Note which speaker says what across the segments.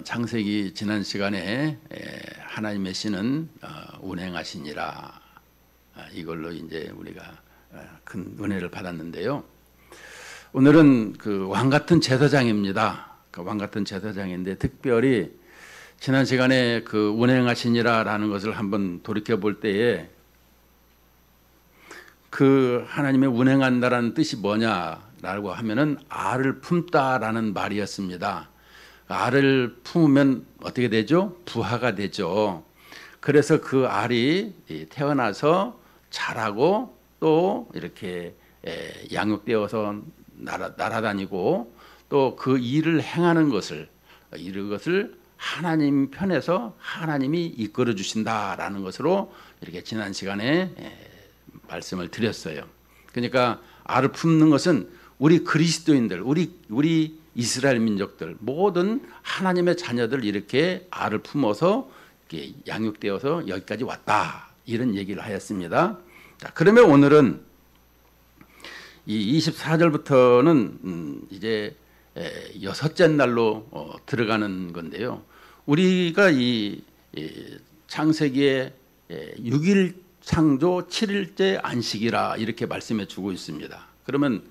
Speaker 1: 창세기 지난 시간에 하나님의 신은 운행하시니라, 이걸로 이제 우리가 큰 은혜를 받았는데요. 오늘은 그 왕 같은 제사장입니다. 그 왕 같은 제사장인데 특별히 지난 시간에 그 운행하시니라라는 것을 한번 돌이켜 볼 때에 그 하나님의 운행한다라는 뜻이 뭐냐라고 하면은 알을 품다라는 말이었습니다. 알을 품으면 어떻게 되죠? 부화가 되죠. 그래서 그 알이 태어나서 자라고 또 이렇게 양육되어서 날아다니고 또 그 일을 행하는 것을 이것을 하나님 편에서 하나님이 이끌어 주신다라는 것으로 이렇게 지난 시간에 말씀을 드렸어요. 그러니까 알을 품는 것은 우리 그리스도인들, 우리 이스라엘 민족들 모든 하나님의 자녀들 이렇게 알을 품어서 이렇게 양육되어서 여기까지 왔다, 이런 얘기를 하였습니다. 자, 그러면 오늘은 이 24절부터는 이제 여섯째 날로 들어가는 건데요. 우리가 이 창세기에 6일 창조 7일째 안식이라 이렇게 말씀해 주고 있습니다. 그러면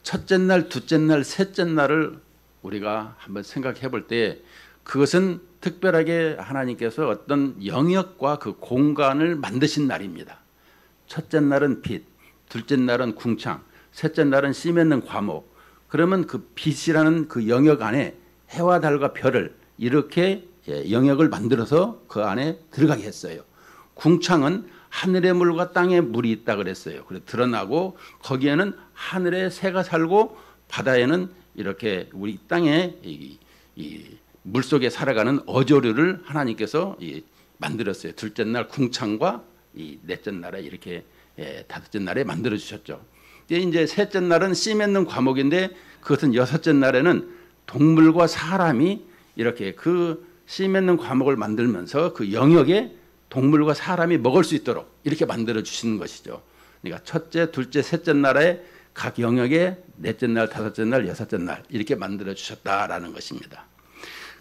Speaker 1: 첫째 날, 둘째 날, 셋째 날을 우리가 한번 생각해 볼 때 그것은 특별하게 하나님께서 어떤 영역과 그 공간을 만드신 날입니다. 첫째 날은 빛, 둘째 날은 궁창, 셋째 날은 씨 맺는 과목. 그러면 그 빛이라는 그 영역 안에 해와 달과 별을 이렇게 영역을 만들어서 그 안에 들어가게 했어요. 궁창은 하늘의 물과 땅의 물이 있다 그랬어요. 그래서 드러나고 거기에는 하늘에 새가 살고 바다에는 이렇게 우리 땅에 이 물속에 살아가는 어조류를 하나님께서 만들었어요. 둘째 날 궁창과 이 넷째 날에 이렇게 다섯째 날에 만들어 주셨죠. 이제 셋째 날은 씨 맺는 과목인데 그것은 여섯째 날에는 동물과 사람이 이렇게 그 씨 맺는 과목을 만들면서 그 영역에 동물과 사람이 먹을 수 있도록 이렇게 만들어 주시는 것이죠. 그러니까 첫째, 둘째, 셋째 날에 각 영역에 넷째 날, 다섯째 날, 여섯째 날 이렇게 만들어 주셨다라는 것입니다.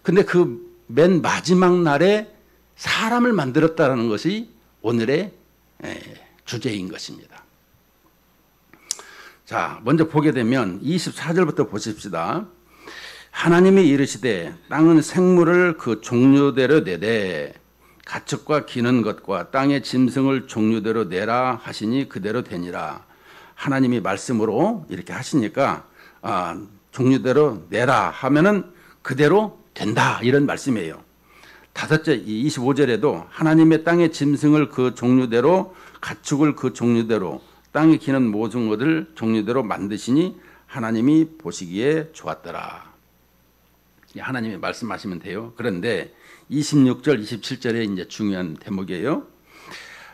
Speaker 1: 근데 그 맨 마지막 날에 사람을 만들었다라는 것이 오늘의 주제인 것입니다. 자, 먼저 보게 되면 24절부터 보십시다. 하나님이 이르시되 땅은 생물을 그 종류대로 내되 가축과 기는 것과 땅의 짐승을 종류대로 내라 하시니 그대로 되니라. 하나님이 말씀으로 이렇게 하시니까 종류대로 내라 하면은 그대로 된다, 이런 말씀이에요. 다섯째 25절에도 하나님의 땅의 짐승을 그 종류대로 가축을 그 종류대로 땅에 기는 모든 것을 종류대로 만드시니 하나님이 보시기에 좋았더라. 하나님이 말씀하시면 돼요. 그런데 26절, 27절에 이제 중요한 대목이에요.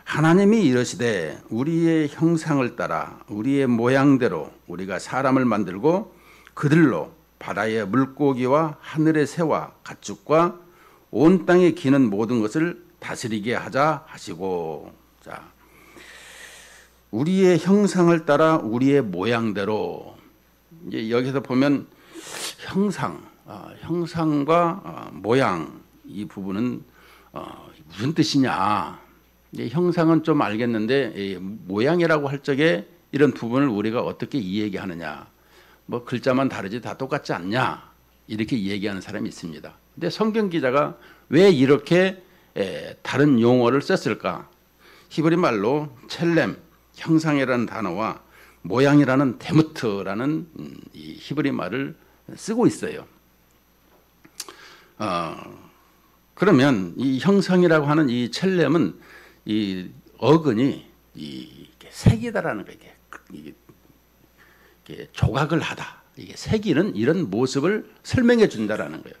Speaker 1: 하나님이 이르시되 우리의 형상을 따라 우리의 모양대로 우리가 사람을 만들고 그들로 바다의 물고기와 하늘의 새와 가축과 온 땅에 기는 모든 것을 다스리게 하자 하시고. 자, 우리의 형상을 따라 우리의 모양대로. 이제 여기서 보면 형상과 모양, 이 부분은 무슨 뜻이냐. 형상은 좀 알겠는데 모양이라고 할 적에 이런 부분을 우리가 어떻게 이야기하느냐. 뭐 글자만 다르지 다 똑같지 않냐, 이렇게 얘기하는 사람이 있습니다. 근데 성경 기자가 왜 이렇게 다른 용어를 썼을까? 히브리 말로 첼렘, 형상이라는 단어와 모양이라는 데무트라는 이 히브리 말을 쓰고 있어요. 그러면 이 형상이라고 하는 이 첼렘은 이 어근이 색이다라는 거, 이게 조각을 하다, 이게 색이는 이런 모습을 설명해 준다라는 거예요.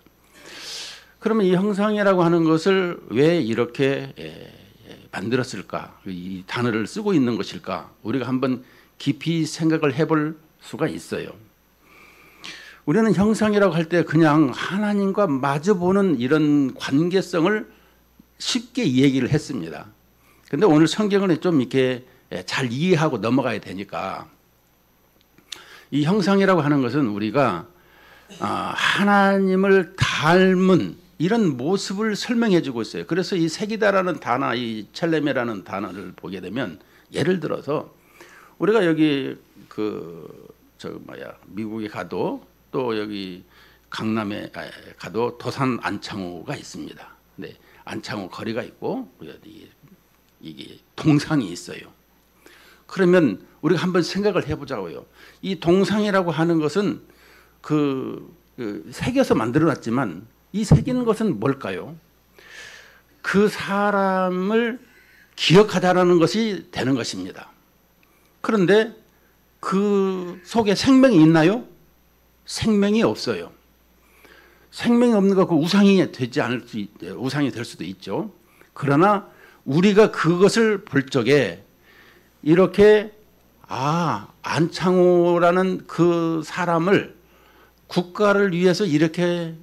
Speaker 1: 그러면 이 형상이라고 하는 것을 왜 이렇게 만들었을까? 이 단어를 쓰고 있는 것일까? 우리가 한번 깊이 생각을 해볼 수가 있어요. 우리는 형상이라고 할 때 그냥 하나님과 마주보는 이런 관계성을 쉽게 얘기를 했습니다. 근데 오늘 성경을 좀 이렇게 잘 이해하고 넘어가야 되니까 이 형상이라고 하는 것은 우리가 하나님을 닮은 이런 모습을 설명해 주고 있어요. 그래서 이 색이다라는 단어, 이 첼레메라는 단어를 보게 되면 예를 들어서 우리가 여기 미국에 가도 또 여기 강남에 가도 도산 안창호가 있습니다. 네, 안창호 거리가 있고 이게 동상이 있어요. 그러면 우리가 한번 생각을 해보자고요. 이 동상이라고 하는 것은 새겨서 만들어놨지만 이 새기는 것은 뭘까요? 그 사람을 기억하자라는 것이 되는 것입니다. 그런데 그 속에 생명이 있나요? 생명이 없어요. 생명이 없는 거 그 우상이 되지 않을 우상이 될 수도 있죠. 그러나 우리가 그것을 볼 적에 이렇게 안창호라는 그 사람을 국가를 위해서 이렇게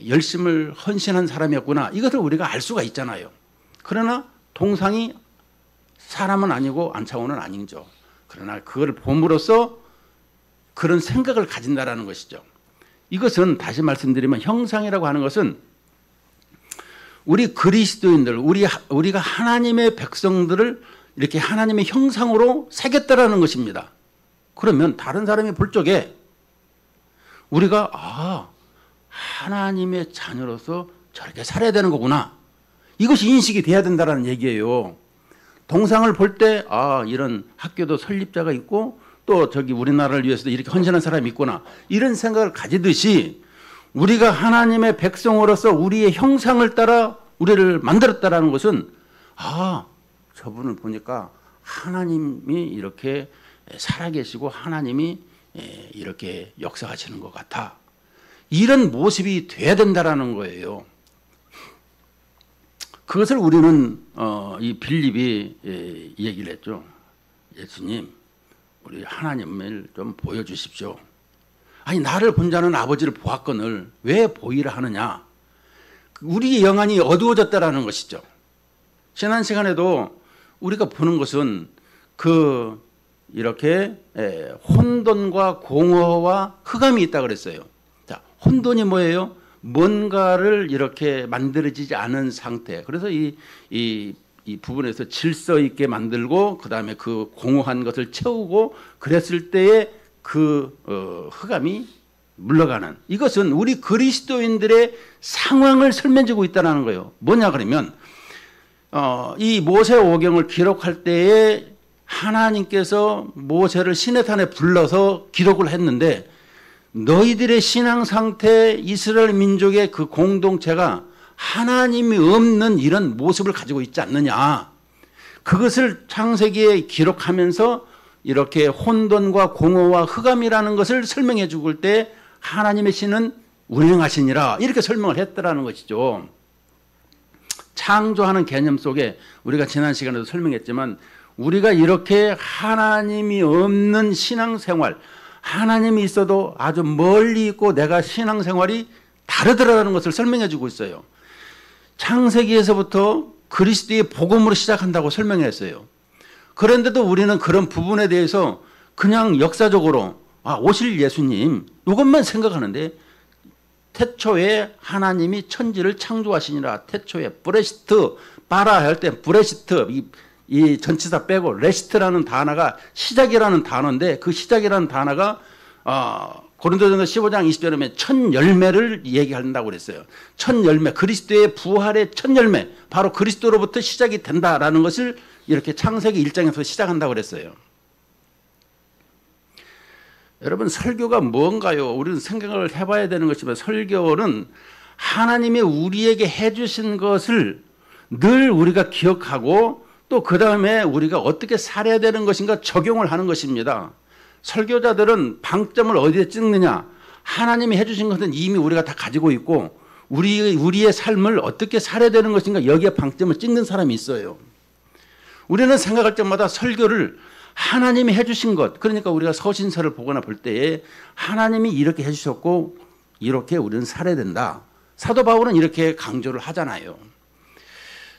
Speaker 1: 열심을 헌신한 사람이었구나. 이것을 우리가 알 수가 있잖아요. 그러나 동상이 사람은 아니고 안창호는 아니죠. 그러나 그걸 봄으로써 그런 생각을 가진다라는 것이죠. 이것은 다시 말씀드리면 형상이라고 하는 것은 우리 그리스도인들, 우리가 하나님의 백성들을 이렇게 하나님의 형상으로 새겼다라는 것입니다. 그러면 다른 사람이 볼 적에 우리가 하나님의 자녀로서 저렇게 살아야 되는 거구나. 이것이 인식이 돼야 된다는 얘기예요. 동상을 볼 때 이런 학교도 설립자가 있고 또 저기 우리나라를 위해서도 이렇게 헌신한 사람이 있구나. 이런 생각을 가지듯이 우리가 하나님의 백성으로서 우리의 형상을 따라 우리를 만들었다라는 것은 저분을 보니까 하나님이 이렇게 살아계시고 하나님이 이렇게 역사하시는 것 같아. 이런 모습이 돼야 된다라는 거예요. 그것을 우리는 이 빌립이 얘기를 했죠. 예수님, 우리 하나님을 좀 보여주십시오. 아니 나를 본 자는 아버지를 보았거늘 왜 보이라 하느냐. 우리의 영안이 어두워졌다라는 것이죠. 지난 시간에도 우리가 보는 것은 이렇게 혼돈과 공허와 흑암이 있다 그랬어요. 자, 혼돈이 뭐예요? 뭔가를 이렇게 만들어지지 않은 상태. 그래서 이 부분에서 질서 있게 만들고 그 다음에 그 공허한 것을 채우고 그랬을 때에 흑암이 물러가는, 이것은 우리 그리스도인들의 상황을 설명해주고 있다는 거예요. 뭐냐 그러면 이 모세오경을 기록할 때에 하나님께서 모세를 시내산에 불러서 기록을 했는데 너희들의 신앙 상태, 이스라엘 민족의 그 공동체가 하나님이 없는 이런 모습을 가지고 있지 않느냐. 그것을 창세기에 기록하면서 이렇게 혼돈과 공허와 흑암이라는 것을 설명해 죽을 때 하나님의 신은 운행하시니라 이렇게 설명을 했다라는 것이죠. 창조하는 개념 속에 우리가 지난 시간에도 설명했지만 우리가 이렇게 하나님이 없는 신앙생활, 하나님이 있어도 아주 멀리 있고 내가 신앙생활이 다르더라는 것을 설명해 주고 있어요. 창세기에서부터 그리스도의 복음으로 시작한다고 설명했어요. 그런데도 우리는 그런 부분에 대해서 그냥 역사적으로 오실 예수님 이것만 생각하는데 태초에 하나님이 천지를 창조하시니라. 태초에 브레시트 바라 할 때 브레시트 이 전치사 빼고 레시트라는 단어가 시작이라는 단어인데 그 시작이라는 단어가 고린도전서 15장 20절에 보면 첫 열매를 얘기한다고 그랬어요. 첫 열매, 그리스도의 부활의 첫 열매, 바로 그리스도로부터 시작이 된다라는 것을 이렇게 창세기 1장에서 시작한다고 그랬어요. 여러분 설교가 뭔가요? 우리는 생각을 해봐야 되는 것이지만 설교는 하나님이 우리에게 해주신 것을 늘 우리가 기억하고 또 그 다음에 우리가 어떻게 살아야 되는 것인가 적용을 하는 것입니다. 설교자들은 방점을 어디에 찍느냐. 하나님이 해주신 것은 이미 우리가 다 가지고 있고 우리의 삶을 어떻게 살아야 되는 것인가 여기에 방점을 찍는 사람이 있어요. 우리는 생각할 때마다 설교를 하나님이 해주신 것, 그러니까 우리가 서신서를 보거나 볼 때에 하나님이 이렇게 해주셨고 이렇게 우리는 살아야 된다. 사도 바울은 이렇게 강조를 하잖아요.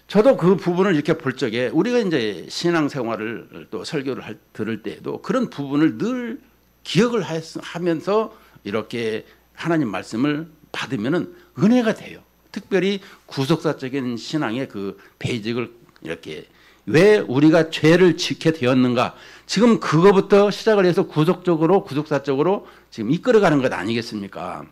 Speaker 1: 저도 그 부분을 이렇게 볼 적에 우리가 이제 신앙생활을 또 설교를 들을 때에도 그런 부분을 늘 기억을 하면서 이렇게 하나님 말씀을 받으면은 은혜가 돼요. 특별히 구속사적인 신앙의 그 베이직을 이렇게 왜 우리가 죄를 짓게 되었는가 지금 그거부터 시작을 해서 구속사적으로 지금 이끌어가는 것 아니겠습니까?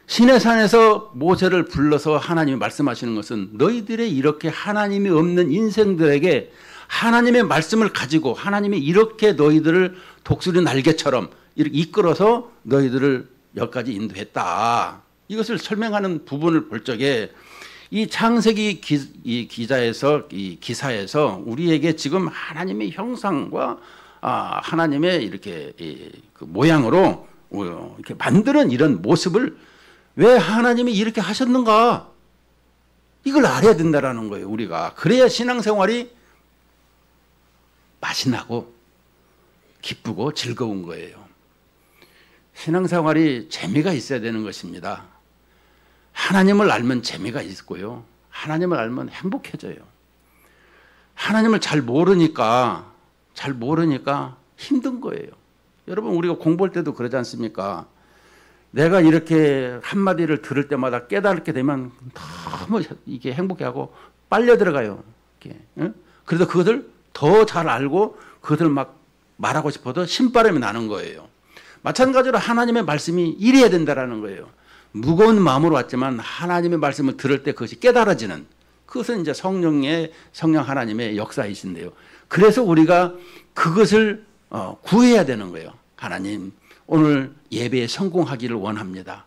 Speaker 1: 시내산에서 모세를 불러서 하나님이 말씀하시는 것은 너희들의 이렇게 하나님이 없는 인생들에게 하나님의 말씀을 가지고 하나님이 이렇게 너희들을 독수리 날개처럼 이렇게 이끌어서 너희들을 여기까지 인도했다. 이것을 설명하는 부분을 볼 적에 이 창세기 이 기사에서 우리에게 지금 하나님의 형상과 하나님의 이렇게 그 모양으로 이렇게 만드는 이런 모습을 왜 하나님이 이렇게 하셨는가? 이걸 알아야 된다라는 거예요, 우리가. 그래야 신앙생활이 맛이 나고 기쁘고 즐거운 거예요. 신앙생활이 재미가 있어야 되는 것입니다. 하나님을 알면 재미가 있고요. 하나님을 알면 행복해져요. 하나님을 잘 모르니까 힘든 거예요. 여러분 우리가 공부할 때도 그러지 않습니까? 내가 이렇게 한마디를 들을 때마다 깨달게 되면 너무 이게 행복해하고 빨려 들어가요. 이렇게. 그래서 그것을 더 잘 알고 그것을 막 말하고 싶어도 신바람이 나는 거예요. 마찬가지로 하나님의 말씀이 이래야 된다라는 거예요. 무거운 마음으로 왔지만 하나님의 말씀을 들을 때 그것이 깨달아지는 그것은 이제 성령 하나님의 역사이신데요. 그래서 우리가 그것을 구해야 되는 거예요. 하나님 오늘 예배에 성공하기를 원합니다.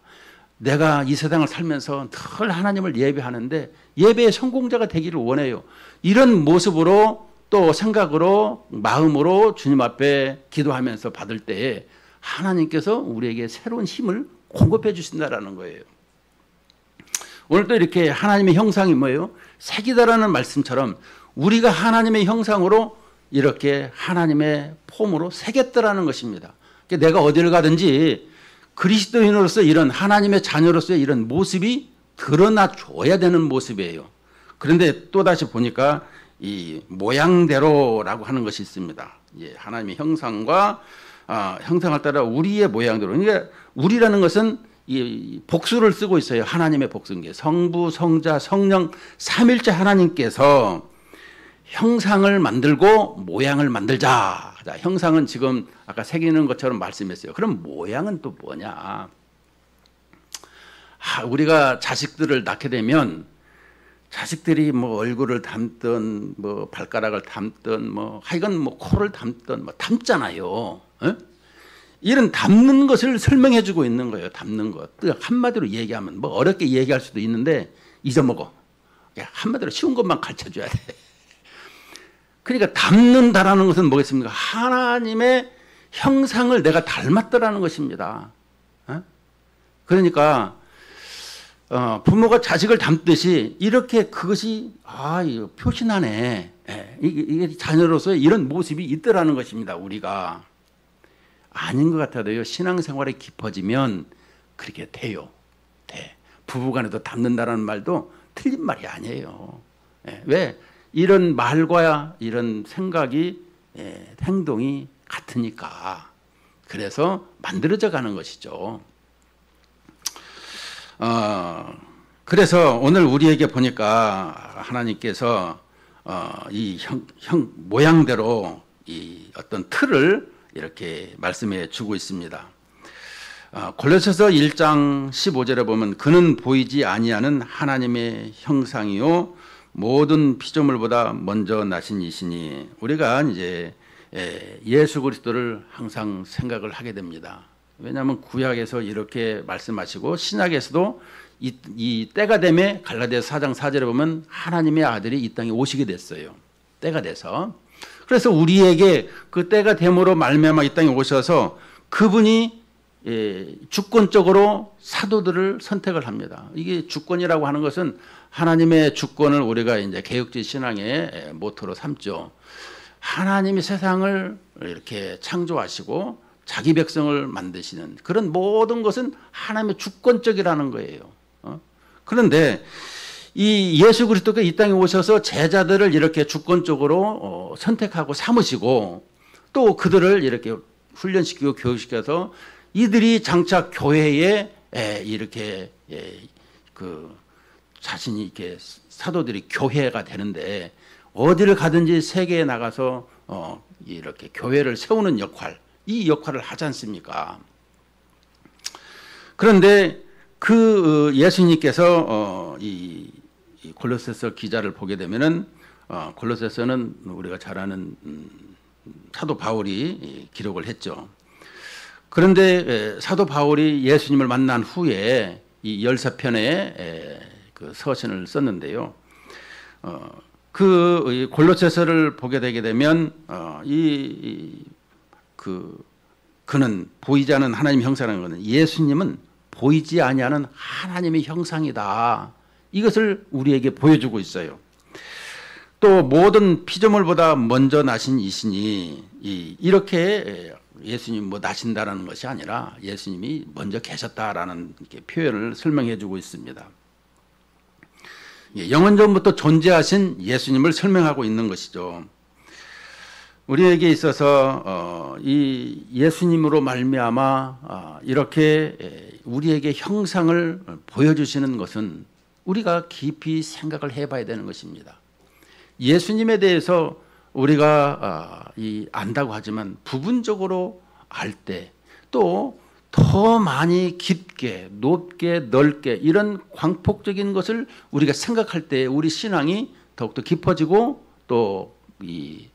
Speaker 1: 내가 이 세상을 살면서 늘 하나님을 예배하는데 예배의 성공자가 되기를 원해요. 이런 모습으로 또 생각으로 마음으로 주님 앞에 기도하면서 받을 때에 하나님께서 우리에게 새로운 힘을 공급해 주신다라는 거예요. 오늘 또 이렇게 하나님의 형상이 뭐예요? 색이다라는 말씀처럼 우리가 하나님의 형상으로 이렇게 하나님의 폼으로 새겼다라는 것입니다. 그러니까 내가 어디를 가든지 그리스도인으로서 이런 하나님의 자녀로서의 이런 모습이 드러나 줘야 되는 모습이에요. 그런데 또다시 보니까 이 모양대로라고 하는 것이 있습니다. 예, 하나님의 형상과 형상을 따라 우리의 모양대로. 그러니까 우리라는 것은 이 복수를 쓰고 있어요. 하나님의 복수인 성부, 성자, 성령 삼일째 하나님께서 형상을 만들고 모양을 만들자. 자, 형상은 지금 아까 새기는 것처럼 말씀했어요. 그럼 모양은 또 뭐냐? 우리가 자식들을 낳게 되면 자식들이 뭐 얼굴을 닮든 뭐 발가락을 닮든 뭐 하여간 뭐 코를 닮든 뭐 닮잖아요. 이런 닮는 것을 설명해 주고 있는 거예요. 닮는 것. 한마디로 얘기하면 뭐 어렵게 얘기할 수도 있는데 잊어먹어. 한마디로 쉬운 것만 가르쳐 줘야 돼. 그러니까 닮는다라는 것은 뭐겠습니까? 하나님의 형상을 내가 닮았다라는 것입니다. 그러니까 부모가 자식을 닮듯이 이렇게 그것이 이거 표시나네. 이게 자녀로서의 이런 모습이 있더라는 것입니다. 우리가 아닌 것 같아도요. 신앙생활이 깊어지면 그렇게 돼요. 돼. 부부간에도 닮는다라는 말도 틀린 말이 아니에요. 왜? 이런 말과 이런 생각이 행동이 같으니까. 그래서 만들어져 가는 것이죠. 그래서 오늘 우리에게 보니까 하나님께서 이 모양대로 이 어떤 틀을 이렇게 말씀해 주고 있습니다. 골로새서 1장 15절에 보면 그는 보이지 아니하는 하나님의 형상이요 모든 피조물보다 먼저 나신 이시니 우리가 이제 예수 그리스도를 항상 생각을 하게 됩니다. 왜냐하면 구약에서 이렇게 말씀하시고 신약에서도 이 때가 되매 갈라디아서 4장 4절에 보면 하나님의 아들이 이 땅에 오시게 됐어요. 때가 돼서. 그래서 우리에게 그 때가 됨으로 말미암아 이 땅에 오셔서 그분이 주권적으로 사도들을 선택을 합니다. 이게 주권이라고 하는 것은 하나님의 주권을 우리가 이제 개혁주의 신앙의 모토로 삼죠. 하나님이 세상을 이렇게 창조하시고 자기 백성을 만드시는 그런 모든 것은 하나님의 주권적이라는 거예요. 그런데 이 예수 그리스도가 이 땅에 오셔서 제자들을 이렇게 주권적으로 선택하고 삼으시고 또 그들을 이렇게 훈련시키고 교육시켜서 이들이 장차 교회에 이렇게 자신이 이렇게 사도들이 교회가 되는데 어디를 가든지 세계에 나가서 이렇게 교회를 세우는 역할, 이 역할을 하지 않습니까? 그런데 그 예수님께서 이 골로새서 기자를 보게 되면은 골로새서는 우리가 잘 아는 사도 바울이 기록을 했죠. 그런데 사도 바울이 예수님을 만난 후에 이 13편의 그 서신을 썼는데요. 그 골로새서를 보게 되게 되면 그는 보이지 않는 하나님 형상이라는 것은 예수님은 보이지 아니하는 하나님의 형상이다. 이것을 우리에게 보여주고 있어요. 또 모든 피조물보다 먼저 나신 이시니 이렇게 예수님 나신다라는 것이 아니라 예수님이 먼저 계셨다라는 표현을 설명해 주고 있습니다. 영원 전부터 존재하신 예수님을 설명하고 있는 것이죠. 우리에게 있어서 이 예수님으로 말미암아 이렇게 우리에게 형상을 보여주시는 것은 우리가 깊이 생각을 해봐야 되는 것입니다. 예수님에 대해서 우리가 안다고 하지만 부분적으로 알 때 또 더 많이 깊게 높게 넓게 이런 광폭적인 것을 우리가 생각할 때 우리 신앙이 더욱더 깊어지고 또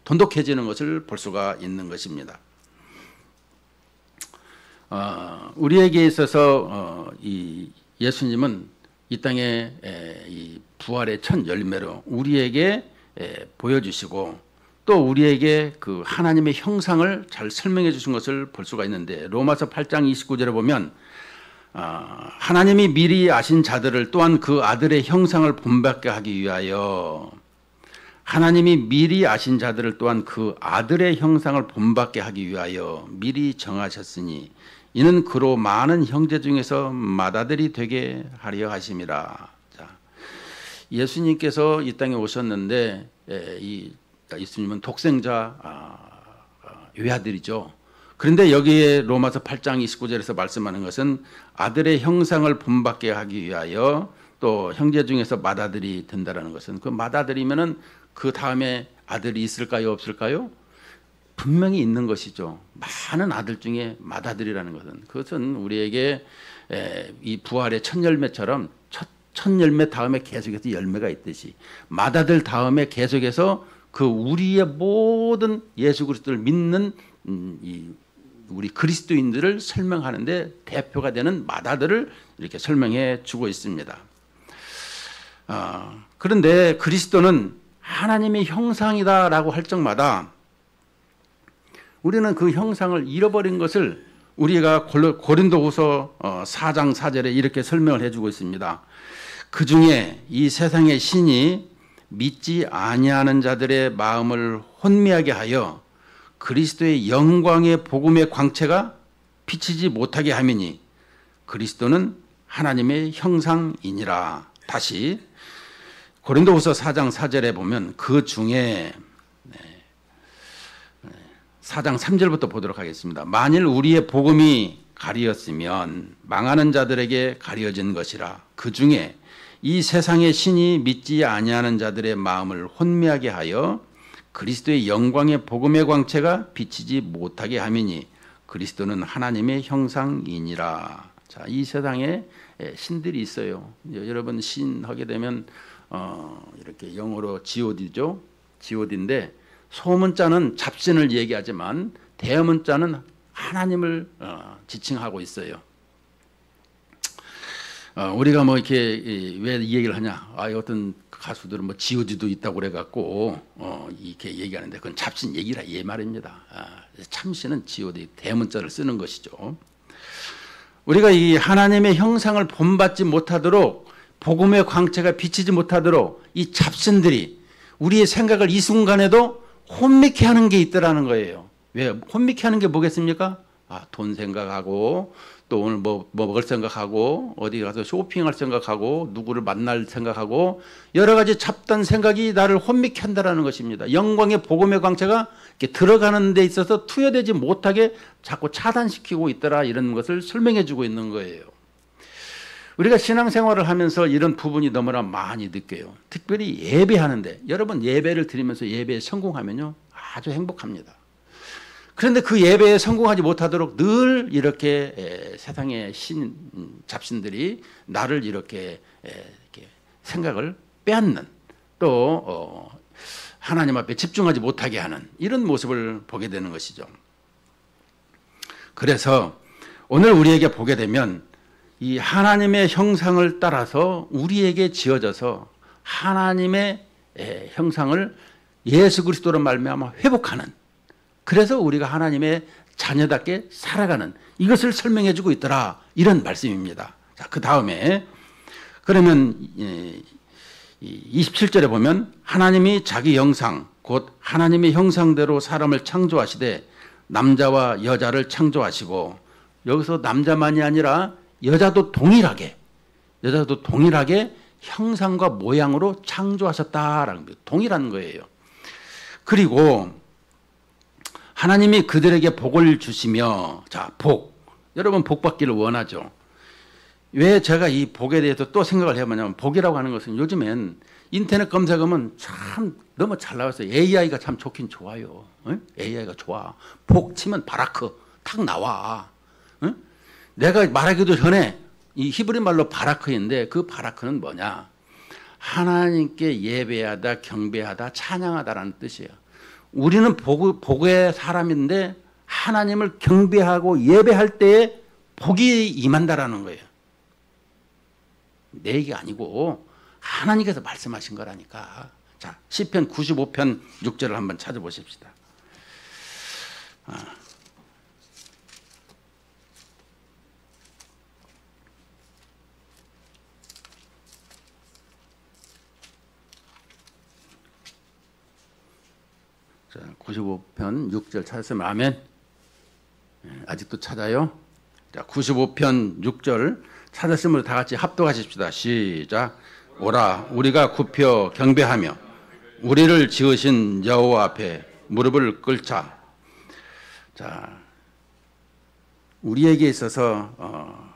Speaker 1: 돈독해지는 것을 볼 수가 있는 것입니다. 우리에게 있어서 이 예수님은 이 땅에 이 부활의 첫 열매로 우리에게 보여주시고 또 우리에게 그 하나님의 형상을 잘 설명해 주신 것을 볼 수가 있는데 로마서 8장 29절에 보면 하나님이 미리 아신 자들을 또한 그 아들의 형상을 본받게 하기 위하여 하나님이 미리 아신 자들을 또한 그 아들의 형상을 본받게 하기 위하여 미리 정하셨으니 이는 그로 많은 형제 중에서 맏아들이 되게 하려 하심이라. 자, 예수님께서 이 땅에 오셨는데 예수님은 독생자 외아들이죠. 그런데 여기에 로마서 8장 29절에서 말씀하는 것은 아들의 형상을 본받게 하기 위하여 또 형제 중에서 맏아들이 된다라는 것은 그 맏아들이면은 그 다음에 아들이 있을까요, 없을까요? 분명히 있는 것이죠. 많은 아들 중에 맏아들이라는 것은 그것은 우리에게 이 부활의 첫 열매처럼 첫 열매 다음에 계속해서 열매가 있듯이 맏아들 다음에 계속해서 그 우리의 모든 예수 그리스도를 믿는 우리 그리스도인들을 설명하는데 대표가 되는 맏아들을 이렇게 설명해 주고 있습니다. 그런데 그리스도는 하나님의 형상이다라고 할 적마다 우리는 그 형상을 잃어버린 것을 우리가 고린도후서 4장 4절에 이렇게 설명을 해주고 있습니다. 그 중에 이 세상의 신이 믿지 아니하는 자들의 마음을 혼미하게 하여 그리스도의 영광의 복음의 광채가 비치지 못하게 함이니 그리스도는 하나님의 형상이니라. 다시 고린도후서 4장 4절에 보면 그 중에 4장 3절부터 보도록 하겠습니다. 만일 우리의 복음이 가리었으면 망하는 자들에게 가려진 것이라. 그 중에 이 세상의 신이 믿지 아니하는 자들의 마음을 혼미하게 하여 그리스도의 영광의 복음의 광채가 비치지 못하게 함이니 그리스도는 하나님의 형상이니라. 자, 이 세상에 신들이 있어요. 여러분 신 하게 되면 이렇게 영어로 god죠. god인데 소문자는 잡신을 얘기하지만 대문자는 하나님을 지칭하고 있어요. 우리가 뭐 이렇게 왜 이 얘기를 하냐? 어떤 가수들은 뭐 god도 있다고 그래갖고 이렇게 얘기하는데 그건 잡신 얘기라 이 말입니다. 참신은 god 대문자를 쓰는 것이죠. 우리가 이 하나님의 형상을 본받지 못하도록 복음의 광채가 비치지 못하도록 이 잡신들이 우리의 생각을 이 순간에도 혼미케 하는 게 있더라는 거예요. 왜 혼미케 하는 게 뭐겠습니까? 돈 생각하고 또 오늘 뭐 먹을 생각하고 어디 가서 쇼핑할 생각하고 누구를 만날 생각하고 여러 가지 잡다한 생각이 나를 혼미케 한다라는 것입니다. 영광의 복음의 광채가 이렇게 들어가는 데 있어서 투여되지 못하게 자꾸 차단시키고 있더라, 이런 것을 설명해 주고 있는 거예요. 우리가 신앙생활을 하면서 이런 부분이 너무나 많이 느껴요. 특별히 예배하는데, 여러분 예배를 드리면서 예배에 성공하면요 아주 행복합니다. 그런데 그 예배에 성공하지 못하도록 늘 이렇게 세상의 잡신들이 나를 이렇게 생각을 빼앗는, 또 하나님 앞에 집중하지 못하게 하는 이런 모습을 보게 되는 것이죠. 그래서 오늘 우리에게 보게 되면 이 하나님의 형상을 따라서 우리에게 지어져서 하나님의 형상을 예수 그리스도로 말미암아 회복하는, 그래서 우리가 하나님의 자녀답게 살아가는, 이것을 설명해 주고 있더라, 이런 말씀입니다. 자, 그 다음에 그러면 27절에 보면 하나님이 자기 형상 곧 하나님의 형상대로 사람을 창조하시되 남자와 여자를 창조하시고, 여기서 남자만이 아니라 여자도 동일하게 형상과 모양으로 창조하셨다라는 거예요. 동일한 거예요. 그리고 하나님이 그들에게 복을 주시며, 자, 복. 여러분 복 받기를 원하죠. 왜 제가 이 복에 대해서 또 생각을 해보냐면, 복이라고 하는 것은 요즘엔 인터넷 검색하면 참 너무 잘 나왔어요. AI가 참 좋긴 좋아요. 응? AI가 좋아. 복 치면 바라크 탁 나와. 응? 내가 말하기도 전에 이 히브리 말로 바라크인데, 그 바라크는 뭐냐? 하나님께 예배하다, 경배하다, 찬양하다라는 뜻이에요. 우리는 복의 사람인데 하나님을 경배하고 예배할 때에 복이 임한다라는 거예요. 내 얘기가 아니고 하나님께서 말씀하신 거라니까. 자, 시편 95편 6절을 한번 찾아보십시다. 자, 95편 6절 찾았으면 아멘. 아직도 찾아요? 자, 95편 6절 찾았으면 다 같이 합독하십시다. 시작. 오라, 우리가 굽혀 경배하며 우리를 지으신 여호와 앞에 무릎을 꿇자. 자, 우리에게 있어서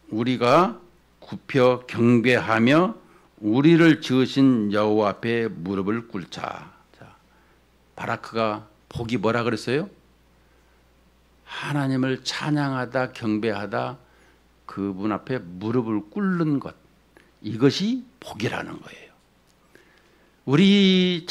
Speaker 1: 우리가 굽혀 경배하며 우리를 지으신 여호와 앞에 무릎을 꿇자. 자, 바라크가 복이 뭐라 그랬어요? 하나님을 찬양하다, 경배하다, 그분 앞에 무릎을 꿇는 것, 이것이 복이라는 거예요. 우리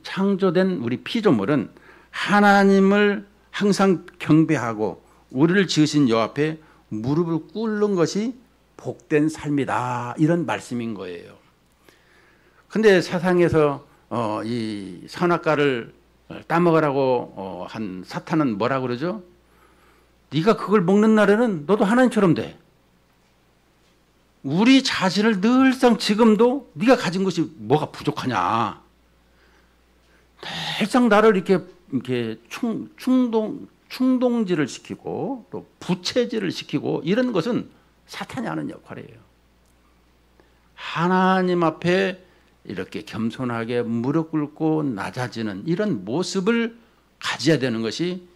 Speaker 1: 창조된 우리 피조물은 하나님을 항상 경배하고 우리를 지으신 여호와 앞에 무릎을 꿇는 것이 복된 삶이다, 이런 말씀인 거예요. 근데 세상에서 이 선악과를 따먹으라고 한 사탄은 뭐라 그러죠? 네가 그걸 먹는 날에는 너도 하나님처럼 돼. 우리 자신을 늘상 지금도 네가 가진 것이 뭐가 부족하냐. 늘상 나를 이렇게 충동질을 시키고 또 부채질을 시키고, 이런 것은 사탄이 하는 역할이에요. 하나님 앞에 이렇게 겸손하게 무릎 꿇고 낮아지는 이런 모습을 가져야 되는 것이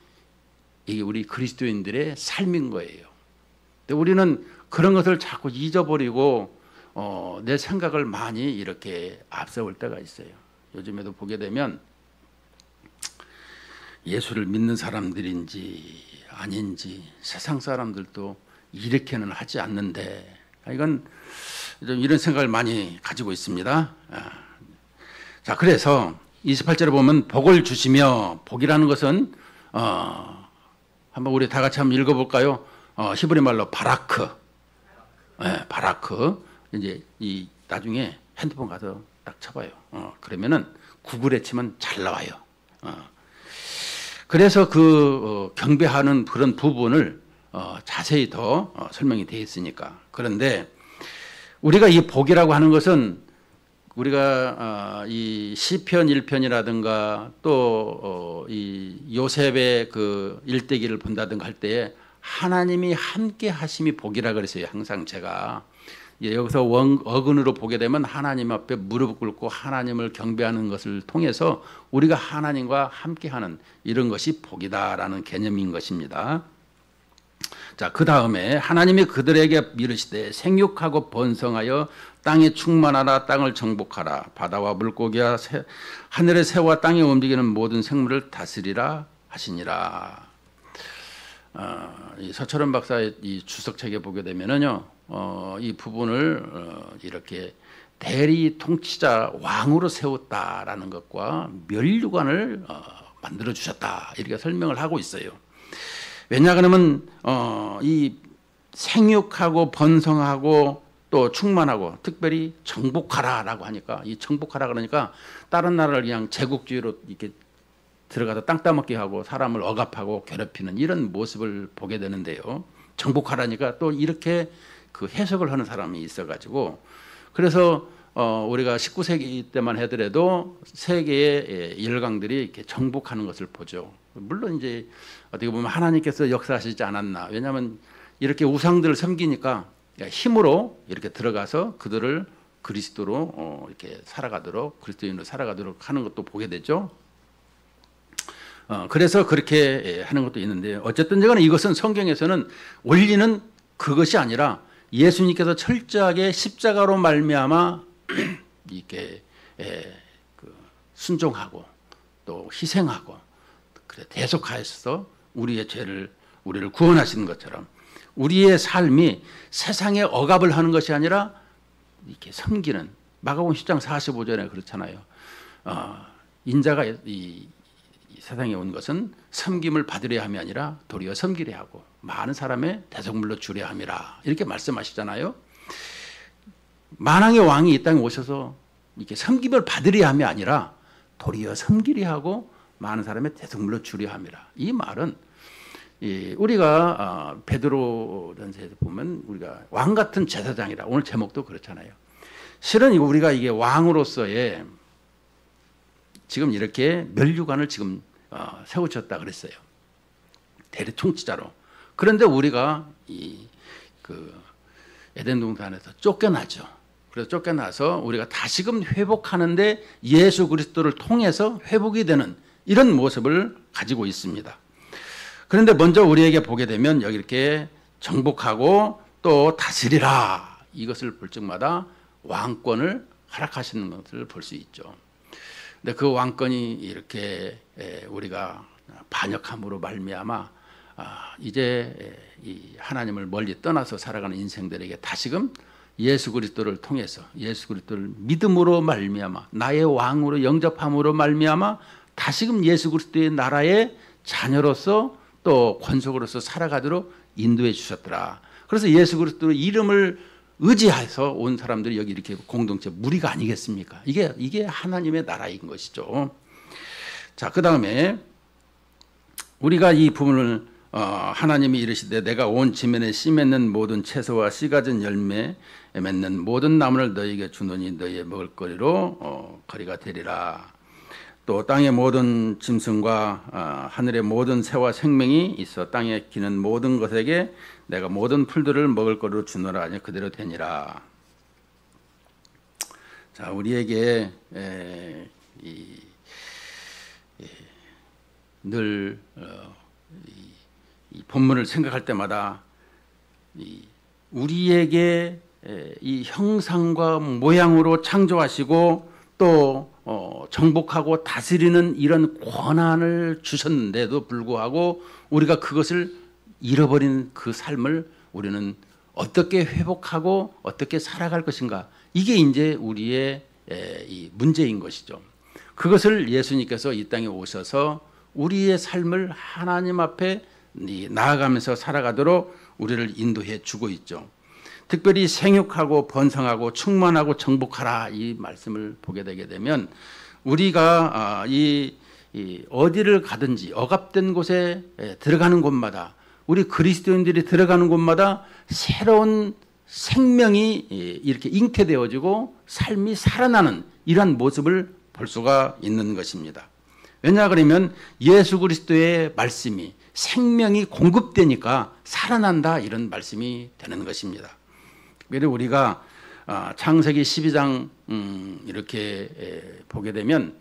Speaker 1: 이게 우리 그리스도인들의 삶인 거예요. 근데 우리는 그런 것을 자꾸 잊어버리고 내 생각을 많이 이렇게 앞세울 때가 있어요. 요즘에도 보게 되면 예수를 믿는 사람들인지 아닌지 세상 사람들도 이렇게는 하지 않는데, 이건 좀 이런 생각을 많이 가지고 있습니다. 자, 그래서 28절에 보면 복을 주시며, 복이라는 것은 한번 우리 다 같이 한번 읽어볼까요? 히브리 말로 바라크. 네, 바라크. 이제 이 나중에 핸드폰 가서 딱 쳐봐요. 그러면은 구글에 치면 잘 나와요. 그래서 그 경배하는 그런 부분을 자세히 더 설명이 되어 있으니까. 그런데 우리가 이 복이라고 하는 것은 우리가 이 시편 1편이라든가 또 이 요셉의 그 일대기를 본다든가 할 때에 하나님이 함께 하심이 복이라 그랬어요. 항상 제가 여기서 어근으로 보게 되면 하나님 앞에 무릎 꿇고 하나님을 경배하는 것을 통해서 우리가 하나님과 함께하는 이런 것이 복이다라는 개념인 것입니다. 자, 그 다음에 하나님이 그들에게 이르시되 생육하고 번성하여 땅에 충만하라, 땅을 정복하라, 바다와 물고기와 하늘의 새와 땅에 움직이는 모든 생물을 다스리라 하시니라. 이 서철원 박사의 이 주석책에 보게 되면은요, 이 부분을 이렇게 대리 통치자 왕으로 세웠다라는 것과 멸류관을 만들어 주셨다 이렇게 설명을 하고 있어요. 왜냐 그러면 이 생육하고 번성하고 또 충만하고 특별히 정복하라라고 하니까 이 정복하라 그러니까 다른 나라를 그냥 제국주의로 이렇게 들어가서 땅 따먹게 하고 사람을 억압하고 괴롭히는 이런 모습을 보게 되는데요. 정복하라니까 또 이렇게 그 해석을 하는 사람이 있어가지고 그래서 우리가 19세기 때만 하더라도 세계의 열강들이 이렇게 정복하는 것을 보죠. 물론 이제 어떻게 보면 하나님께서 역사하시지 않았나. 왜냐하면 이렇게 우상들을 섬기니까 힘으로 이렇게 들어가서 그들을 그리스도로 이렇게 살아가도록 그리스도인으로 살아가도록 하는 것도 보게 되죠. 그래서 그렇게 하는 것도 있는데 어쨌든 간에 이것은 성경에서는 원리는 그것이 아니라 예수님께서 철저하게 십자가로 말미암아 이렇게 순종하고 또 희생하고 그래 대속하여서 우리의 죄를 우리를 구원하시는 것처럼 우리의 삶이 세상에 억압을 하는 것이 아니라 이렇게 섬기는 마가복음 10장 45절에 그렇잖아요. 인자가 이 세상에 온 것은 섬김을 받으려 함이 아니라 도리어 섬기려 하고 많은 사람의 대속물로 주려 함이라 이렇게 말씀하시잖아요. 만왕의 왕이 이 땅에 오셔서 이렇게 섬김을 받으려 함이 아니라 도리어 섬기려 하고 많은 사람의 대속물로 주려 함이라. 이 말은 우리가 베드로전서에서 보면 우리가 왕 같은 제사장이라 오늘 제목도 그렇잖아요. 실은 우리가 이게 왕으로서의 지금 이렇게 멸류관을 지금 세우셨다 그랬어요. 대리 통치자로. 그런데 우리가 그 에덴 동산에서 쫓겨나죠. 그래서 쫓겨나서 우리가 다시금 회복하는데 예수 그리스도를 통해서 회복이 되는 이런 모습을 가지고 있습니다. 그런데 먼저 우리에게 보게 되면 여기 이렇게 정복하고 또 다스리라 이것을 볼 적마다 왕권을 허락하시는 것을 볼 수 있죠. 근데 그 왕권이 이렇게 우리가 반역함으로 말미암아 이제 이 하나님을 멀리 떠나서 살아가는 인생들에게 다시금 예수 그리스도를 통해서 예수 그리스도를 믿음으로 말미암아 나의 왕으로 영접함으로 말미암아 다시금 예수 그리스도의 나라의 자녀로서 또 권속으로서 살아가도록 인도해 주셨더라. 그래서 예수 그리스도의 이름을 의지해서 온 사람들이 여기 이렇게 공동체 무리가 아니겠습니까? 이게 하나님의 나라인 것이죠. 자, 그 다음에 우리가 이 부분을 하나님이 이르시되 내가 온 지면에 씨 맺는 모든 채소와 씨 가진 열매 맺는 모든 나무를 너희에게 주노니 너희의 먹을거리로 거리가 되리라. 또 땅의 모든 짐승과 하늘의 모든 새와 생명이 있어 땅에 기는 모든 것에게 내가 모든 풀들을 먹을 거로 주노라 하니 그대로 되니라. 자, 우리에게 늘 이 본문을 생각할 때마다 우리에게 이 형상과 모양으로 창조하시고 또 정복하고 다스리는 이런 권한을 주셨는데도 불구하고 우리가 그것을 잃어버린 그 삶을 우리는 어떻게 회복하고 어떻게 살아갈 것인가, 이게 이제 우리의 이 문제인 것이죠. 그것을 예수님께서 이 땅에 오셔서 우리의 삶을 하나님 앞에 나아가면서 살아가도록 우리를 인도해 주고 있죠. 특별히 생육하고 번성하고 충만하고 정복하라 이 말씀을 보게 되게 되면 우리가 이 어디를 가든지 억압된 곳에 들어가는 곳마다 우리 그리스도인들이 들어가는 곳마다 새로운 생명이 이렇게 잉태되어지고 삶이 살아나는 이러한 모습을 볼 수가 있는 것입니다. 왜냐 그러면 예수 그리스도의 말씀이 생명이 공급되니까 살아난다 이런 말씀이 되는 것입니다. 그래서 우리가 창세기 12장 이렇게 보게 되면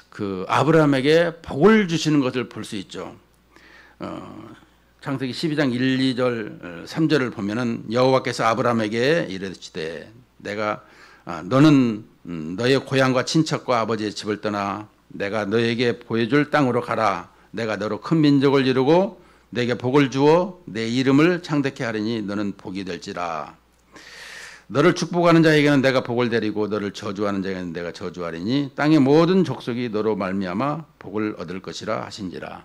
Speaker 1: 그 아브라함에게 복을 주시는 것을 볼 수 있죠. 창세기 12장 1, 2절, 3절을 보면은 여호와께서 아브라함에게 이르시되 내가 너는 너의 고향과 친척과 아버지의 집을 떠나 내가 너에게 보여줄 땅으로 가라. 내가 너로 큰 민족을 이루고 내게 복을 주어 내 이름을 창대케 하리니 너는 복이 될지라. 너를 축복하는 자에게는 내가 복을 드리고 너를 저주하는 자에게는 내가 저주하리니 땅의 모든 족속이 너로 말미암아 복을 얻을 것이라 하신지라.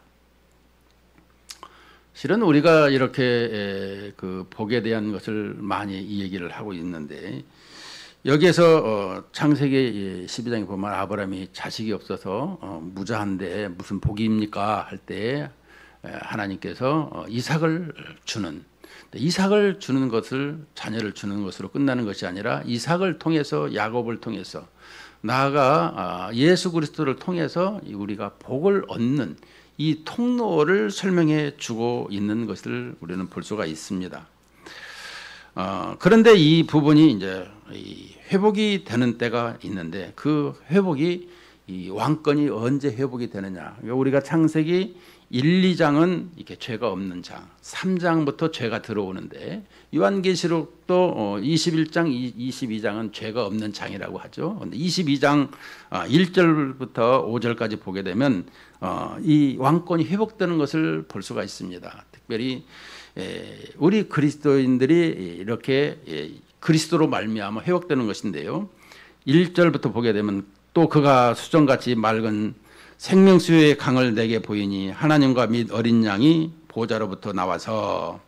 Speaker 1: 실은 우리가 이렇게 그 복에 대한 것을 많이 이 얘기를 하고 있는데 여기에서 창세기 12장에 보면 아브라함이 자식이 없어서 무자한데 무슨 복입니까 할 때 하나님께서 이삭을 주는, 이삭을 주는 것을 자녀를 주는 것으로 끝나는 것이 아니라 이삭을 통해서 야곱을 통해서 나아가 예수 그리스도를 통해서 우리가 복을 얻는 이 통로를 설명해 주고 있는 것을 우리는 볼 수가 있습니다. 그런데 이 부분이 이제 회복이 되는 때가 있는데 그 회복이 이 왕권이 언제 회복이 되느냐. 우리가 창세기 1, 2장은 이렇게 죄가 없는 장, 3장부터 죄가 들어오는데 요한계시록도 21장, 22장은 죄가 없는 장이라고 하죠. 근데 22장 1절부터 5절까지 보게 되면 이 왕권이 회복되는 것을 볼 수가 있습니다. 특별히 우리 그리스도인들이 이렇게 그리스도로 말미암아 회복되는 것인데요. 1절부터 보게 되면 또 그가 수정같이 맑은 생명수의 강을 내게 보이니 하나님과 및 어린 양이 보좌로부터 나와서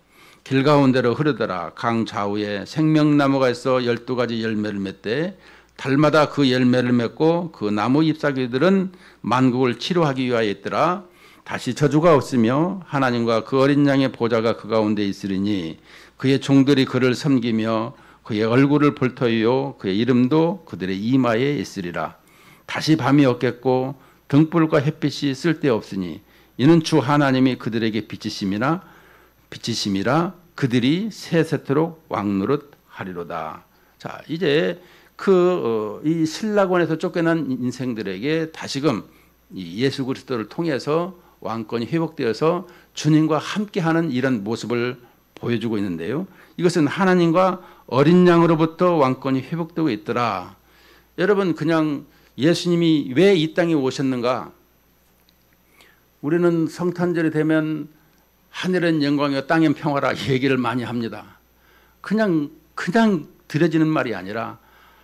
Speaker 1: 길 가운데로 흐르더라. 강 좌우에 생명나무가 있어 12가지 열매를 맺되 달마다 그 열매를 맺고 그 나무 잎사귀들은 만국을 치료하기 위하여 있더라. 다시 저주가 없으며 하나님과 그 어린 양의 보좌가 그 가운데 있으리니 그의 종들이 그를 섬기며 그의 얼굴을 볼 터이요 그의 이름도 그들의 이마에 있으리라. 다시 밤이 없겠고 등불과 햇빛이 쓸데없으니 이는 주 하나님이 그들에게 비치심이라 그들이 세세토록 왕노릇 하리로다. 자, 이제 이 신라권에서 쫓겨난 인생들에게 다시금 이 예수 그리스도를 통해서 왕권이 회복되어서 주님과 함께하는 이런 모습을 보여주고 있는데요. 이것은 하나님과 어린 양으로부터 왕권이 회복되고 있더라. 여러분, 그냥 예수님이 왜 이 땅에 오셨는가? 우리는 성탄절이 되면 하늘은 영광이요 땅엔 평화라 얘기를 많이 합니다. 그냥 드려지는 말이 아니라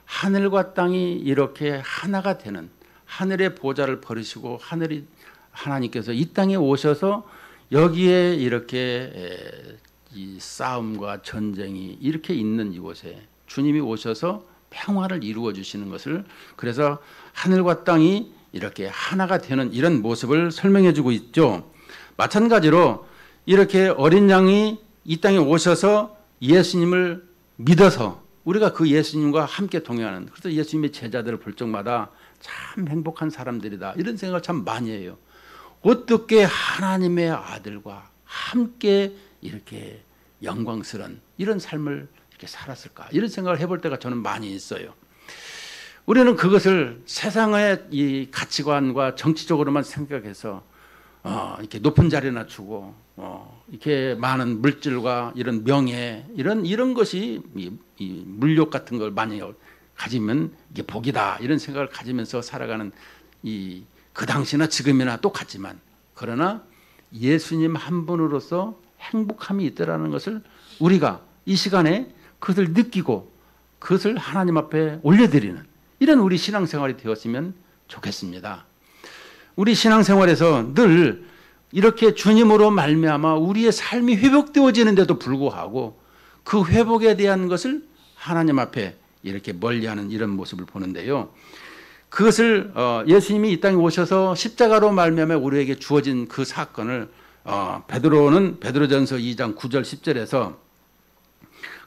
Speaker 1: 하늘과 땅이 이렇게 하나가 되는, 하늘의 보좌를 버리시고 하나님께서 이 땅에 오셔서 여기에 이렇게 이 싸움과 전쟁이 이렇게 있는 이곳에 주님이 오셔서 평화를 이루어 주시는 것을, 그래서 하늘과 땅이 이렇게 하나가 되는 이런 모습을 설명해 주고 있죠. 마찬가지로 이렇게 어린 양이 이 땅에 오셔서 예수님을 믿어서 우리가 그 예수님과 함께 동행하는, 그래서 예수님의 제자들을 볼 적마다 참 행복한 사람들이다 이런 생각을 참 많이 해요. 어떻게 하나님의 아들과 함께 이렇게 영광스러운 이런 삶을 이렇게 살았을까, 이런 생각을 해볼 때가 저는 많이 있어요. 우리는 그것을 세상의 이 가치관과 정치적으로만 생각해서 이렇게 높은 자리나 주고 이렇게 많은 물질과 이런 명예 이런 것이 이 물욕 같은 걸 많이 가지면 이게 복이다 이런 생각을 가지면서 살아가는 그 당시나 지금이나 똑같지만, 그러나 예수님 한 분으로서 행복함이 있다라는 것을 우리가 이 시간에 그것을 느끼고 그것을 하나님 앞에 올려드리는 이런 우리 신앙생활이 되었으면 좋겠습니다. 우리 신앙생활에서 늘 이렇게 주님으로 말미암아 우리의 삶이 회복되어지는데도 불구하고 그 회복에 대한 것을 하나님 앞에 이렇게 멀리하는 이런 모습을 보는데요. 그것을 예수님이 이 땅에 오셔서 십자가로 말미암아 우리에게 주어진 그 사건을 베드로는 베드로전서 2장 9절 10절에서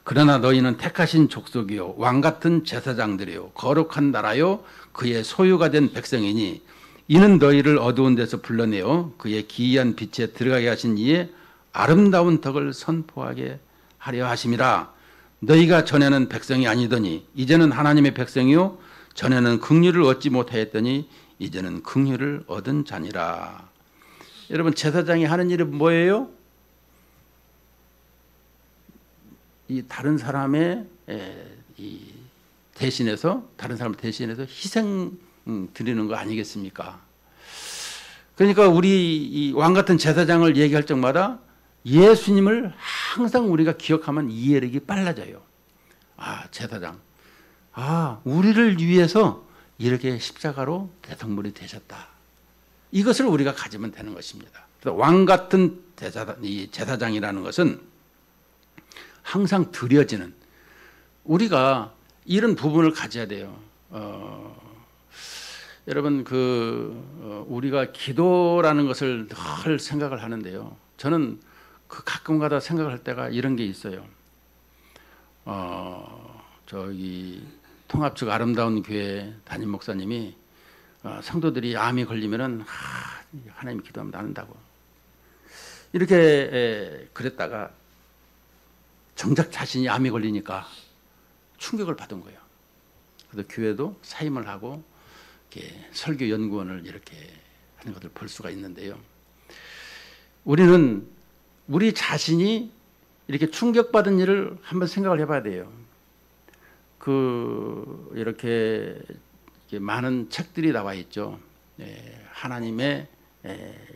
Speaker 1: 그러나 너희는 택하신 족속이요 왕같은 제사장들이요 거룩한 나라요 그의 소유가 된 백성이니 이는 너희를 어두운 데서 불러내어 그의 기이한 빛에 들어가게 하신 이의 아름다운 덕을 선포하게 하려 하심이라. 너희가 전에는 백성이 아니더니 이제는 하나님의 백성이요 전에는 긍휼을 얻지 못하였더니 이제는 긍휼을 얻은 자니라. 여러분, 제사장이 하는 일은 뭐예요? 이 다른 사람의 다른 사람을 대신해서 희생 드리는 거 아니겠습니까? 그러니까 우리 이 왕 같은 제사장을 얘기할 적마다 예수님을 항상 우리가 기억하면 이해력이 빨라져요. 아, 제사장. 아, 우리를 위해서 이렇게 십자가로 대성물이 되셨다. 이것을 우리가 가지면 되는 것입니다. 그래서 왕 같은 제사장이라는 것은 항상 드려지는, 우리가 이런 부분을 가져야 돼요. 여러분, 우리가 기도라는 것을 늘 생각을 하는데요. 저는 가끔가다 생각할 때가 이런 게 있어요. 저기 통합측 아름다운 교회 담임 목사님이 성도들이 암이 걸리면은 하나님 기도하면 낫는다고 이렇게 그랬다가 정작 자신이 암이 걸리니까 충격을 받은 거예요. 그래서 교회도 사임을 하고 이렇게 설교 연구원을 이렇게 하는 것을 볼 수가 있는데요. 우리는 우리 자신이 이렇게 충격받은 일을 한번 생각을 해봐야 돼요. 이렇게 많은 책들이 나와 있죠. 하나님의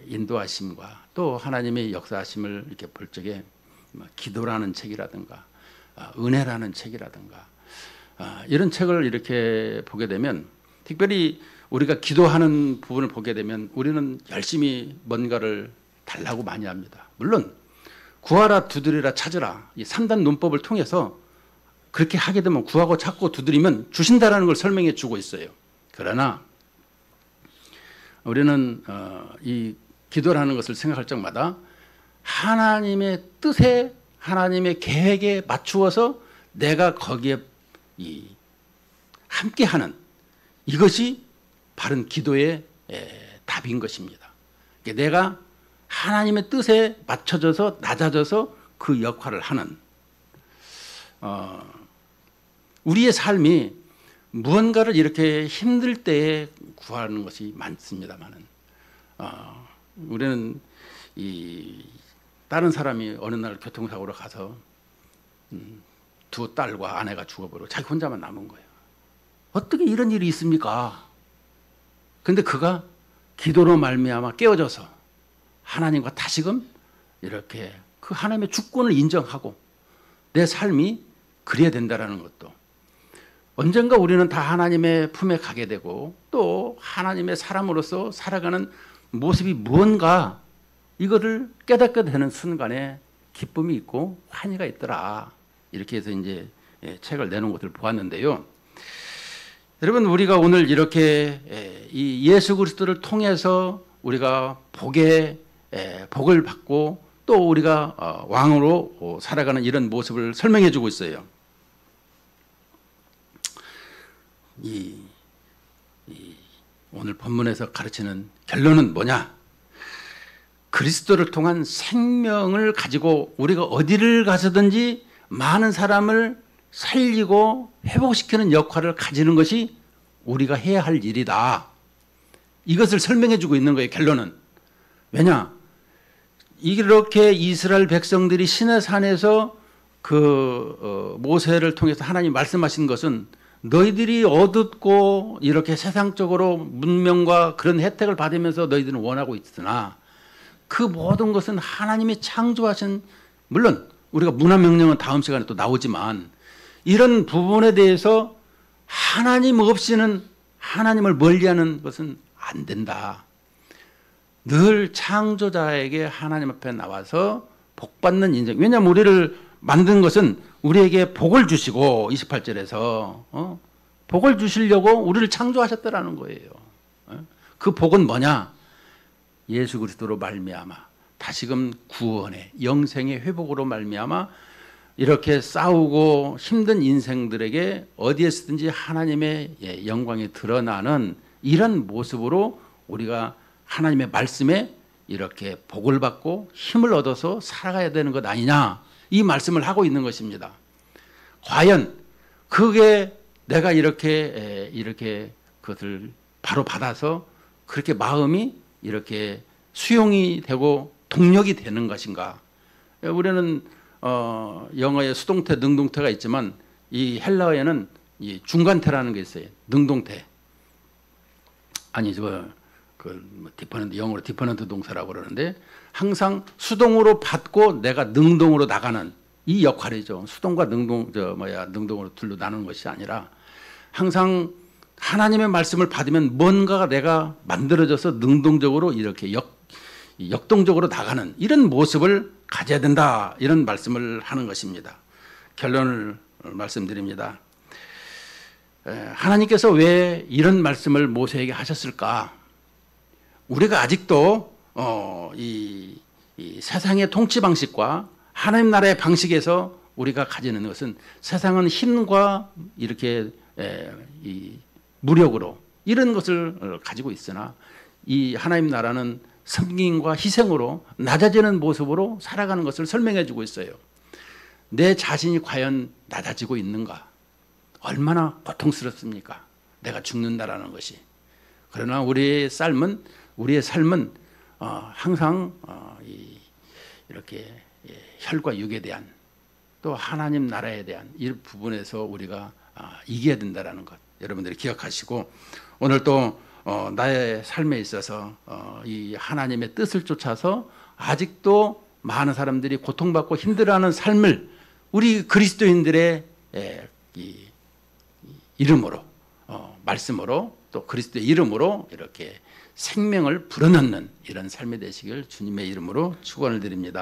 Speaker 1: 인도하심과 또 하나님의 역사하심을 이렇게 볼 적에 기도라는 책이라든가 은혜라는 책이라든가 이런 책을 이렇게 보게 되면, 특별히 우리가 기도하는 부분을 보게 되면 우리는 열심히 뭔가를 달라고 많이 합니다. 물론 구하라, 두드리라, 찾으라, 이 3단 논법을 통해서 그렇게 하게 되면 구하고 찾고 두드리면 주신다라는 걸 설명해 주고 있어요. 그러나 우리는 이 기도라는 것을 생각할 적마다 하나님의 뜻에, 하나님의 계획에 맞추어서 내가 거기에 함께하는, 이것이 바른 기도의 답인 것입니다. 내가 하나님의 뜻에 맞춰져서 낮아져서 그 역할을 하는, 우리의 삶이 무언가를 이렇게 힘들 때에 구하는 것이 많습니다만은, 우리는 다른 사람이 어느 날 교통사고로 가서 두 딸과 아내가 죽어버리고 자기 혼자만 남은 거예요. 어떻게 이런 일이 있습니까? 근데 그가 기도로 말미암아 깨어져서 하나님과 다시금 이렇게 그 하나님의 주권을 인정하고 내 삶이 그래야 된다라는 것도, 언젠가 우리는 다 하나님의 품에 가게 되고 또 하나님의 사람으로서 살아가는 모습이 무언가, 이거를 깨닫게 되는 순간에 기쁨이 있고 환희가 있더라. 이렇게 해서 이제 책을 내놓은 것을 보았는데요. 여러분, 우리가 오늘 이렇게 이 예수 그리스도를 통해서 우리가 복을 받고 또 우리가 왕으로 살아가는 이런 모습을 설명해 주고 있어요. 오늘 본문에서 가르치는 결론은 뭐냐? 그리스도를 통한 생명을 가지고 우리가 어디를 가서든지 많은 사람을 살리고 회복시키는 역할을 가지는 것이 우리가 해야 할 일이다. 이것을 설명해 주고 있는 거예요, 결론은. 왜냐? 이렇게 이스라엘 백성들이 시내산에서 모세를 통해서 하나님 말씀하신 것은 너희들이 얻었고 이렇게 세상적으로 문명과 그런 혜택을 받으면서 너희들은 원하고 있으나 그 모든 것은 하나님이 창조하신, 물론 우리가 문화명령은 다음 시간에 또 나오지만 이런 부분에 대해서 하나님 없이는, 하나님을 멀리하는 것은 안 된다. 늘 창조자에게 하나님 앞에 나와서 복받는 인생. 왜냐하면 우리를 만든 것은 우리에게 복을 주시고 28절에서 복을 주시려고 우리를 창조하셨다라는 거예요. 그 복은 뭐냐? 예수 그리스도로 말미암아 다시금 구원의 영생의 회복으로 말미암아 이렇게 싸우고 힘든 인생들에게 어디에서든지 하나님의 영광이 드러나는 이런 모습으로 우리가 하나님의 말씀에 이렇게 복을 받고 힘을 얻어서 살아가야 되는 것 아니냐, 이 말씀을 하고 있는 것입니다. 과연 그게 내가 이렇게 그것을 바로 받아서 그렇게 마음이 이렇게 수용이 되고 동력이 되는 것인가? 우리는 영어에 수동태, 능동태가 있지만 이 헬라어에는 이 중간태라는 게 있어요. 능동태. 아니 디퍼런트, 영어로 디퍼런트 동사라고 그러는데 항상 수동으로 받고 내가 능동으로 나가는 이 역할이죠. 수동과 능동으로 둘로 나누는 것이 아니라 항상 하나님의 말씀을 받으면 뭔가가 내가 만들어져서 능동적으로 이렇게 역동적으로 나가는 이런 모습을 가져야 된다, 이런 말씀을 하는 것입니다. 결론을 말씀드립니다. 하나님께서 왜 이런 말씀을 모세에게 하셨을까? 우리가 아직도 이 세상의 통치 방식과 하나님 나라의 방식에서 우리가 가지는 것은, 세상은 힘과 이렇게 이 무력으로 이런 것을 가지고 있으나 이 하나님 나라는 섬김과 희생으로 낮아지는 모습으로 살아가는 것을 설명해 주고 있어요. 내 자신이 과연 낮아지고 있는가? 얼마나 고통스럽습니까? 내가 죽는다라는 것이. 그러나 우리의 삶은 항상 이렇게 혈과 육에 대한, 또 하나님 나라에 대한 이 부분에서 우리가 이겨야 된다라는 것, 여러분들이 기억하시고, 오늘 또 나의 삶에 있어서 이 하나님의 뜻을 쫓아서 아직도 많은 사람들이 고통받고 힘들어하는 삶을 우리 그리스도인들의 이 이름으로, 말씀으로, 또 그리스도의 이름으로 이렇게 생명을 불어넣는 이런 삶이 되시길 주님의 이름으로 축원을 드립니다.